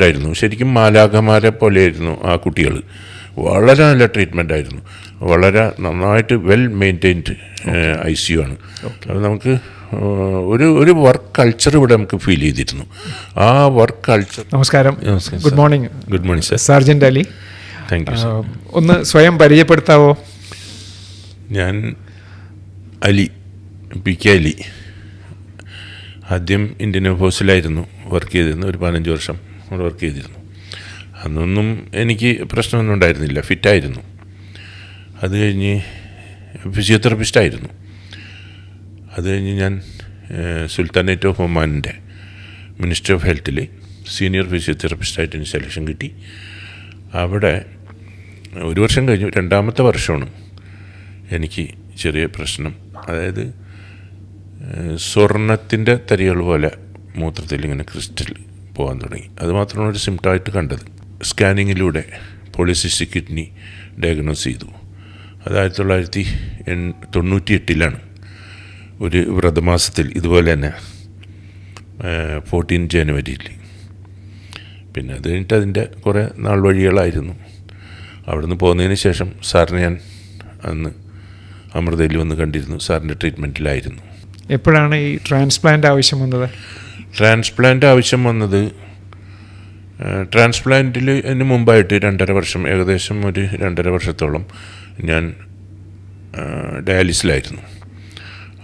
ആയിരുന്നു. ശരിക്കും മാലാഖമാരെ പോലെയായിരുന്നു ആ കുട്ടികൾ. വളരെ നല്ല ട്രീറ്റ്മെൻ്റ് ആയിരുന്നു. വളരെ നന്നായിട്ട് വെൽ മെയിൻറ്റൈൻഡ് ICU ആണ്. അത് നമുക്ക് ഒരു വർക്ക് കൾച്ചർ ഇവിടെ നമുക്ക് ഫീൽ ചെയ്തിരുന്നു. ആ വർക്ക് കൾച്ചർ. നമസ്കാരം. Good morning. Good morning sir. Sergeant Ali. Thank you. ഒന്ന് സ്വയം പരിചയപ്പെടുത്താവോ? ഞാൻ അലി, PK അലി. ആദ്യം ഇന്ത്യൻ എയർഫോഴ്സിലായിരുന്നു വർക്ക് ചെയ്തിരുന്നു. ഒരു 15 വർഷം അവിടെ വർക്ക് ചെയ്തിരുന്നു. അന്നൊന്നും എനിക്ക് പ്രശ്നമൊന്നും ഉണ്ടായിരുന്നില്ല, ഫിറ്റായിരുന്നു. അത് കഴിഞ്ഞ് ഫിസിയോതെറപ്പിസ്റ്റായിരുന്നു. അത് കഴിഞ്ഞ് ഞാൻ സുൽത്താനേറ്റ് ഓഫ് ഒമാനിൻ്റെ മിനിസ്ട്രി ഓഫ് ഹെൽത്തിൽ സീനിയർ ഫിസിയോതെറപ്പിസ്റ്റായിട്ട് എനിക്ക് സെലക്ഷൻ കിട്ടി. അവിടെ 1 വർഷം കഴിഞ്ഞു. 2ാമത്തെ വർഷമാണ് എനിക്ക് ചെറിയ പ്രശ്നം. അതായത് സ്വർണത്തിൻ്റെ തരികൾ പോലെ മൂത്രത്തിൽ ഇങ്ങനെ ക്രിസ്റ്റൽ പോകാൻ തുടങ്ങി. അതുമാത്രമാണ് ഒരു സിംറ്റമായിട്ട് കണ്ടത്. സ്കാനിങ്ങിലൂടെ പോളിസിസ്റ്റിക് കിഡ്നി ഡയഗ്നോസ് ചെയ്തു. അത് 1998 ഒരു വ്രതമാസത്തിൽ, ഇതുപോലെ തന്നെ 14 ജനുവരിയിൽ. പിന്നെ അത് കഴിഞ്ഞിട്ട് അതിൻ്റെ കുറേ നാൾ വഴികളായിരുന്നു. അവിടുന്ന് പോകുന്നതിന് ശേഷം സാറിനെ ഞാൻ അന്ന് അമൃതയിൽ വന്ന് കണ്ടിരുന്നു. സാറിൻ്റെ ട്രീറ്റ്മെൻറ്റിലായിരുന്നു. എപ്പോഴാണ് ഈ ട്രാൻസ്പ്ലാന്റ് ആവശ്യം വന്നത്? ട്രാൻസ്പ്ലാന്റ് ആവശ്യം വന്നത് ട്രാൻസ്പ്ലാന്റിൽ മുമ്പായിട്ട് 2.5 വർഷം, ഏകദേശം ഒരു 2.5 വർഷത്തോളം ഞാൻ ഡയാലിസിലായിരുന്നു.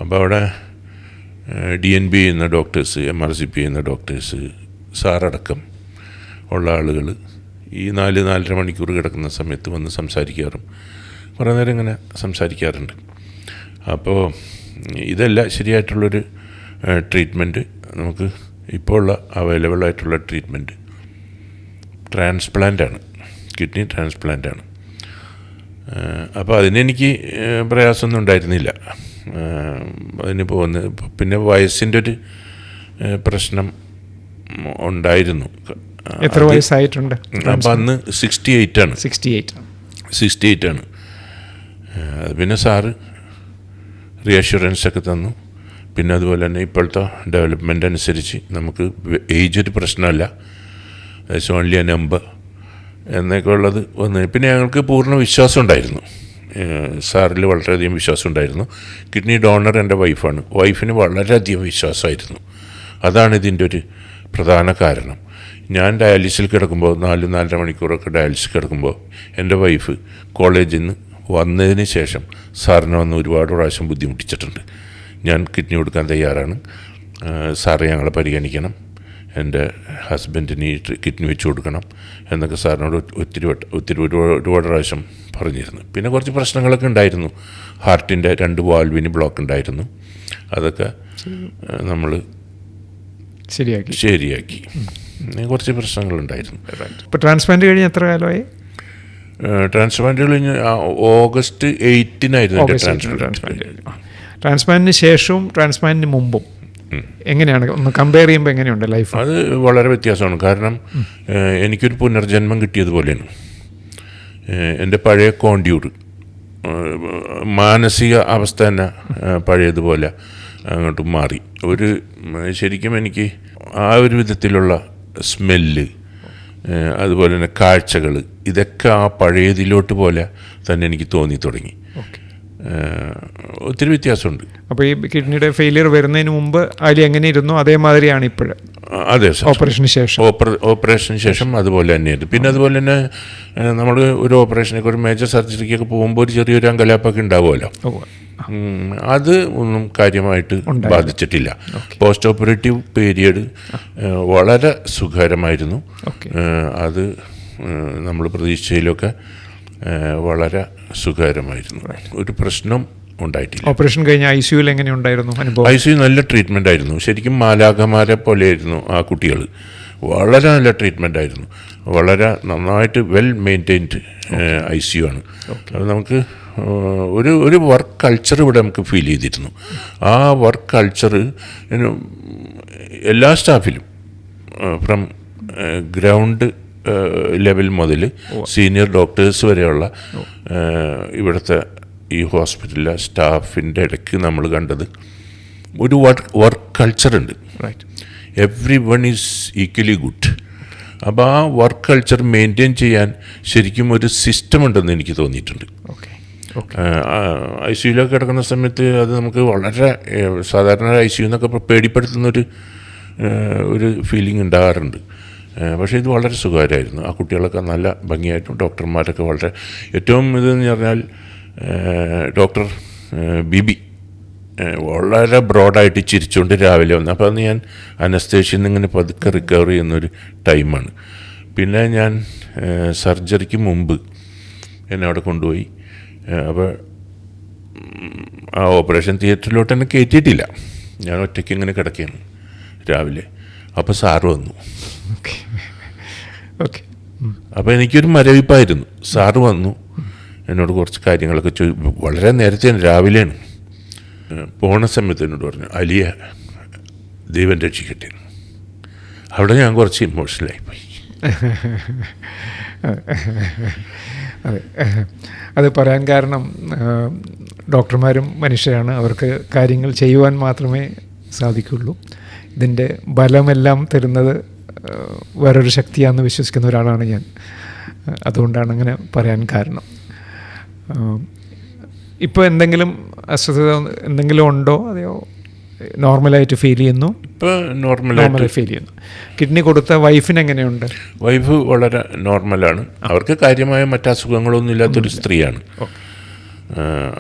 അപ്പോൾ അവിടെ DNB ചെയ്യുന്ന ഡോക്ടേഴ്സ്, MRCP ചെയ്യുന്ന ഡോക്ടേഴ്സ്, സാറടക്കം ഉള്ള ആളുകൾ ഈ 4-4.5 മണിക്കൂർ കിടക്കുന്ന സമയത്ത് വന്ന് സംസാരിക്കാറും കുറേ നേരം ഇങ്ങനെ സംസാരിക്കാറുണ്ട്. അപ്പോൾ ഇതല്ല ശരിയായിട്ടുള്ളൊരു ട്രീറ്റ്മെൻറ്റ്. നമുക്ക് ഇപ്പോൾ ഉള്ള അവൈലബിൾ ആയിട്ടുള്ള ട്രീറ്റ്മെൻറ്റ് ട്രാൻസ്പ്ലാന്റാണ്, കിഡ്നി ട്രാൻസ്പ്ലാന്റാണ്. അപ്പോൾ അതിനെനിക്ക് പ്രയാസമൊന്നും ഉണ്ടായിരുന്നില്ല. അതിന് പോകുന്നത് പിന്നെ വയസ്സിൻ്റെ ഒരു പ്രശ്നം ഉണ്ടായിരുന്നു. എത്ര വയസ്സായിട്ടുണ്ട്? അപ്പോൾ അന്ന് 68 ആണ്. 68 ആണ്. പിന്നെ സാറ് റിയഷ്യൂറൻസൊക്കെ തന്നു. പിന്നെ അതുപോലെ തന്നെ ഇപ്പോഴത്തെ ഡെവലപ്മെൻ്റ് അനുസരിച്ച് നമുക്ക് ഏജ് ഒരു പ്രശ്നമല്ല, ദാറ്റ്സ് ഓൺലി എ നമ്പർ എന്നൊക്കെ ഉള്ളത് വന്ന്. പിന്നെ ഞങ്ങൾക്ക് പൂർണ്ണ വിശ്വാസം ഉണ്ടായിരുന്നു, സാറിൽ വളരെയധികം വിശ്വാസം ഉണ്ടായിരുന്നു. കിഡ്നി ഡോണർ എൻ്റെ വൈഫാണ്. വൈഫിന് വളരെയധികം വിശ്വാസമായിരുന്നു. അതാണ് ഇതിൻ്റെ ഒരു പ്രധാന കാരണം. ഞാൻ ഡയാലിസിൽ കിടക്കുമ്പോൾ 4-4.5 മണിക്കൂറൊക്കെ ഡയാലിസിൽ കിടക്കുമ്പോൾ എൻ്റെ വൈഫ് കോളേജിൽ നിന്ന് വന്നതിന് ശേഷം സാറിനെ വന്ന് ഒരുപാട് പ്രാവശ്യം ബുദ്ധിമുട്ടിച്ചിട്ടുണ്ട്. ഞാൻ കിഡ്നി കൊടുക്കാൻ തയ്യാറാണ്, സാറ് ഞങ്ങളെ പരിഗണിക്കണം, എൻ്റെ ഹസ്ബൻഡിന് ഈ കിഡ്നി വെച്ച് കൊടുക്കണം എന്നൊക്കെ സാറിനോട് ഒരുപാട് പ്രാവശ്യം പറഞ്ഞിരുന്നു. പിന്നെ കുറച്ച് പ്രശ്നങ്ങളൊക്കെ ഉണ്ടായിരുന്നു. ഹാർട്ടിൻ്റെ 2 വാൽവിന് ബ്ലോക്ക് ഉണ്ടായിരുന്നു. അതൊക്കെ നമ്മൾ ശരിയാക്കി. കുറച്ച് പ്രശ്നങ്ങളുണ്ടായിരുന്നു. ഇപ്പോൾ ട്രാൻസ്പ്ലാന്റ് കഴിഞ്ഞ് എത്ര കാലമായി? ട്രാൻസ്പ്ലാന്റ് കഴിഞ്ഞ് ഓഗസ്റ്റ് 8-നായിരുന്നു ട്രാൻസ്പ്ലാന്റ്. ട്രാൻസ്പ്ലാന്റിന് ശേഷവും ട്രാൻസ്പ്ലാന്റിന് മുമ്പും എങ്ങനെയാണ്, ഒന്ന് കമ്പയർ ചെയ്യുമ്പോൾ എങ്ങനെയുണ്ട് ലൈഫ്? അത് വളരെ വ്യത്യാസമാണ്. കാരണം എനിക്കൊരു പുനർജന്മം കിട്ടിയതുപോലെയാണ്. എൻ്റെ പഴയ കോണ്ടിയൂർ മാനസിക അവസ്ഥ തന്നെ പഴയതുപോലെ അങ്ങോട്ട് മാറി. ശരിക്കും എനിക്ക് ആ ഒരു വിധത്തിലുള്ള സ്മെല്ല്, അതുപോലെ തന്നെ കാഴ്ചകൾ, ഇതൊക്കെ ആ പഴയതിലോട്ട് പോലെ തന്നെ എനിക്ക് തോന്നി തുടങ്ങി. ഒത്തിരി വ്യത്യാസമുണ്ട്. അപ്പോൾ ഈ കിഡ്നിയുടെ ഫെയിലിയർ വരുന്നതിന് മുമ്പ് അതിൽ എങ്ങനെ ഇരുന്നു അതേമാതിരിയാണ് ഇപ്പോഴും? അതെ സർ. ഓപ്പറേഷന് ശേഷം അതുപോലെ തന്നെയായിരുന്നു. പിന്നെ അതുപോലെ തന്നെ നമ്മൾ ഒരു ഓപ്പറേഷനൊക്കെ, ഒരു മേജർ സർജറിക്കൊക്കെ പോകുമ്പോൾ ഒരു ചെറിയൊരു അങ്കലാപ്പൊക്കെ ഉണ്ടാവുമല്ലോ. അത് ഒന്നും കാര്യമായിട്ട് ബാധിച്ചിട്ടില്ല. പോസ്റ്റ് ഓപ്പറേറ്റീവ് പീരിയഡ് വളരെ സുഖകരമായിരുന്നു. അത് നമ്മൾ പ്രതീക്ഷിച്ചതിലൊക്കെ വളരെ സുഖകരമായിരുന്നു. ഒരു പ്രശ്നം ഉണ്ടായിട്ടില്ല. ഓപ്പറേഷൻ കഴിഞ്ഞ ICUവിൽ എങ്ങനെ ഉണ്ടായിരുന്നു അനുഭവം? ICU നല്ല ട്രീറ്റ്മെൻ്റ് ആയിരുന്നു. ശരിക്കും മാലാഖമാരെ പോലെയായിരുന്നു ആ കുട്ടികൾ. വളരെ നല്ല ട്രീറ്റ്മെൻ്റ് ആയിരുന്നു. വളരെ നന്നായിട്ട് വെൽ മെയിൻറ്റൈൻഡ് ICU ആണ്. അത് നമുക്ക് ഒരു വർക്ക് കൾച്ചർ ഇവിടെ നമുക്ക് ഫീൽ ചെയ്തിരുന്നു. ആ വർക്ക് കൾച്ചർ എല്ലാ സ്റ്റാഫിലും ഫ്രം ഗ്രൗണ്ട് ലെവൽ മുതൽ സീനിയർ ഡോക്ടേഴ്സ് വരെയുള്ള ഇവിടുത്തെ ഈ ഹോസ്പിറ്റലിലെ സ്റ്റാഫിൻ്റെ ഇടയ്ക്ക് നമ്മൾ കണ്ടത് ഒരു വർക്ക് കൾച്ചറുണ്ട്. Everyone is equally good. അപ്പോൾ ആ വർക്ക് കൾച്ചർ മെയിൻറ്റെയിൻ ചെയ്യാൻ ശരിക്കും ഒരു സിസ്റ്റം ഉണ്ടെന്ന് എനിക്ക് തോന്നിയിട്ടുണ്ട്. ഓക്കെ. ICUലൊക്കെ കിടക്കുന്ന സമയത്ത് അത് നമുക്ക് വളരെ സാധാരണ ICU എന്നൊക്കെ പേടിപ്പെടുത്തുന്നൊരു ഒരു ഫീലിംഗ് ഉണ്ടാകാറുണ്ട്. പക്ഷേ ഇത് വളരെ സുഖകരമായിരുന്നു. ആ കുട്ടികളൊക്കെ നല്ല ഭംഗിയായിട്ടും ഡോക്ടർമാരൊക്കെ വളരെ ഏറ്റവും ഇതെന്ന് പറഞ്ഞാൽ ഡോക്ടർ ബിബി വളരെ ബ്രോഡായിട്ട് ചിരിച്ചുകൊണ്ട് രാവിലെ വന്നു. അപ്പോൾ അന്ന് ഞാൻ അനസ്തേഷ്യയിൽ നിന്ന് ഇങ്ങനെ പതുക്കെ റിക്കവർ ചെയ്യുന്നൊരു ടൈമാണ്. പിന്നെ ഞാൻ സർജറിക്ക് മുമ്പ് എന്നെ അവിടെ കൊണ്ടുപോയി. അപ്പോൾ ആ ഓപ്പറേഷൻ തിയേറ്ററിലോട്ട് എന്നെ കയറ്റിയിട്ടില്ല. ഞാൻ ഒറ്റയ്ക്ക് ഇങ്ങനെ കിടക്കുകയാണ് രാവിലെ. അപ്പോൾ സാറ് വന്നു. ഓക്കെ. അപ്പോൾ എനിക്കൊരു മരവിപ്പായിരുന്നു. സാറ് വന്നു, എന്നോട് കുറച്ച് കാര്യങ്ങളൊക്കെ വളരെ നേരത്തെ രാവിലെയാണ്. പോണ സമയത്ത് എന്നോട് പറഞ്ഞു, അലിയ ദൈവം രക്ഷിക്കട്ടെ. അവിടെ ഞാൻ കുറച്ച് ഇമോഷണലായിപ്പോയി. അതെ, അത് പറയാൻ കാരണം ഡോക്ടർമാരും മനുഷ്യരാണ്. അവർക്ക് കാര്യങ്ങൾ ചെയ്യുവാൻ മാത്രമേ സാധിക്കുള്ളൂ. ഇതിൻ്റെ ബലമെല്ലാം തരുന്നത് വേറൊരു ശക്തിയാണെന്ന് വിശ്വസിക്കുന്ന ഒരാളാണ് ഞാൻ. അതുകൊണ്ടാണ് അങ്ങനെ പറയാൻ കാരണം. ഇപ്പോൾ എന്തെങ്കിലും അസ്വസ്ഥത എന്തെങ്കിലും ഉണ്ടോ, അതെയോ നോർമലായിട്ട് ഫീൽ ചെയ്യുന്നു? ഇപ്പോൾ നോർമലായി ഫീൽ ചെയ്യുന്നു. കിഡ്നി കൊടുത്ത വൈഫിന് എങ്ങനെയുണ്ട്? വൈഫ് വളരെ നോർമലാണ്. അവർക്ക് കാര്യമായ മറ്റസുഖങ്ങളൊന്നും ഇല്ലാത്തൊരു സ്ത്രീയാണ്.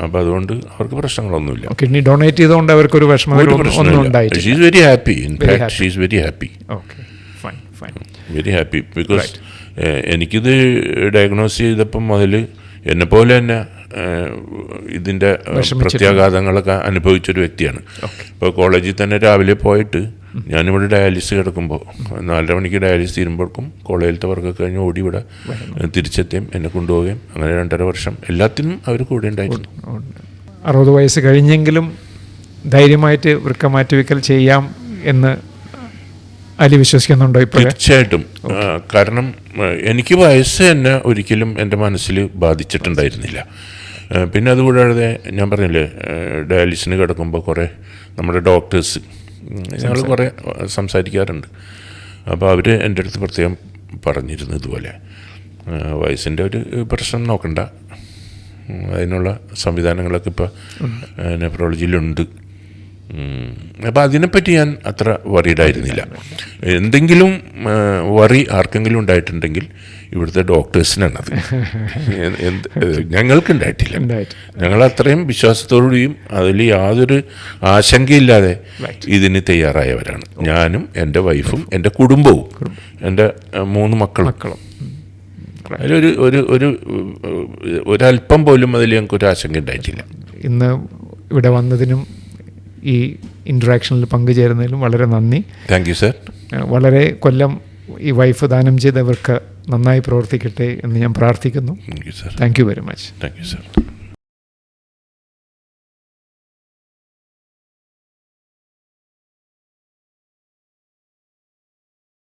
അപ്പോൾ അതുകൊണ്ട് അവർക്ക് പ്രശ്നങ്ങളൊന്നുമില്ല. കിഡ്നി ഡൊണേറ്റ് ചെയ്തുകൊണ്ട് അവർക്കൊരു വിഷമം ഒന്നും ഉണ്ടായിട്ടില്ല. She is very happy. In fact she is very happy. Okay, fine fine. Very happy. Because എനിക്കിത് ഡയഗ്നോസ് ചെയ്തപ്പം മുതൽ എന്നെപ്പോലെ തന്നെ ഇതിൻ്റെ പ്രത്യാഘാതങ്ങളൊക്കെ അനുഭവിച്ചൊരു വ്യക്തിയാണ്. ഇപ്പോൾ കോളേജിൽ തന്നെ രാവിലെ പോയിട്ട് ഞാനിവിടെ ഡയാലിസിസ് കിടക്കുമ്പോൾ 4:30 മണിക്ക് ഡയാലിസിസ് തീരുമ്പോഴേക്കും കോളേജിലത്തെ വർക്കൊക്കെ കഴിഞ്ഞ് ഓടി ഇവിടെ തിരിച്ചെത്തുകയും എന്നെ കൊണ്ടുപോവുകയും അങ്ങനെ 2.5 വർഷം എല്ലാത്തിനും അവർ കൂടെ ഉണ്ടായിരുന്നു. 60 വയസ്സ് കഴിഞ്ഞെങ്കിലും ധൈര്യമായിട്ട് വൃക്ക മാറ്റിവെക്കൽ ചെയ്യാം എന്ന് അലി വിശ്വസിക്കുന്നുണ്ടോ ഇപ്പോൾ? തീർച്ചയായിട്ടും. കാരണം എനിക്ക് വയസ്സ് എന്നെ ഒരിക്കലും എൻ്റെ മനസ്സിൽ ബാധിച്ചിട്ടുണ്ടായിരുന്നില്ല. പിന്നെ അതുകൂടാതെ ഞാൻ പറഞ്ഞില്ലേ, ഡയാലിസിന് കിടക്കുമ്പോൾ കുറേ നമ്മുടെ ഡോക്ടേഴ്സ് ഞങ്ങൾ കുറേ സംസാരിക്കാറുണ്ട്. അപ്പോൾ അവർ എൻ്റെ അടുത്ത് പ്രത്യേകം പറഞ്ഞിരുന്നു ഇതുപോലെ വയസ്സിൻ്റെ ഒരു പ്രശ്നം നോക്കണ്ട, അതിനുള്ള സംവിധാനങ്ങളൊക്കെ ഇപ്പോൾ നെഫ്രോളജിയിലുണ്ട്. അപ്പോൾ അതിനെപ്പറ്റി ഞാൻ അത്ര വറീഡായിരുന്നില്ല. എന്തെങ്കിലും വറി ആർക്കെങ്കിലും ഉണ്ടായിട്ടുണ്ടെങ്കിൽ ഇവിടുത്തെ ഡോക്ടേഴ്സിനാണത്. ഞങ്ങൾക്കുണ്ടായിട്ടില്ല. ഞങ്ങൾ അത്രയും വിശ്വാസത്തോടുകൂടിയും അതിൽ യാതൊരു ആശങ്കയില്ലാതെ ഇതിന് തയ്യാറായവരാണ്. ഞാനും എൻ്റെ വൈഫും എൻ്റെ കുടുംബവും എൻ്റെ 3 മക്കളും. അതിലൊരു ഒരു ഒരല്പം പോലും അതിൽ ഞങ്ങൾക്കൊരു ആശങ്ക ഉണ്ടായിട്ടില്ല. ഇന്ന് ഇവിടെ വന്നതിനും ഈ ഇൻട്രാക്ഷനിൽ പങ്കുചേരുന്നതിലും വളരെ നന്ദി. Thank you sir. വളരെ കൊല്ലം ഈ വൈഫ് ദാനം ചെയ്തവർക്ക് നന്നായി പ്രവർത്തിക്കട്ടെ എന്ന് ഞാൻ പ്രാർത്ഥിക്കുന്നു. Thank you sir. Thank you very much. Thank you sir.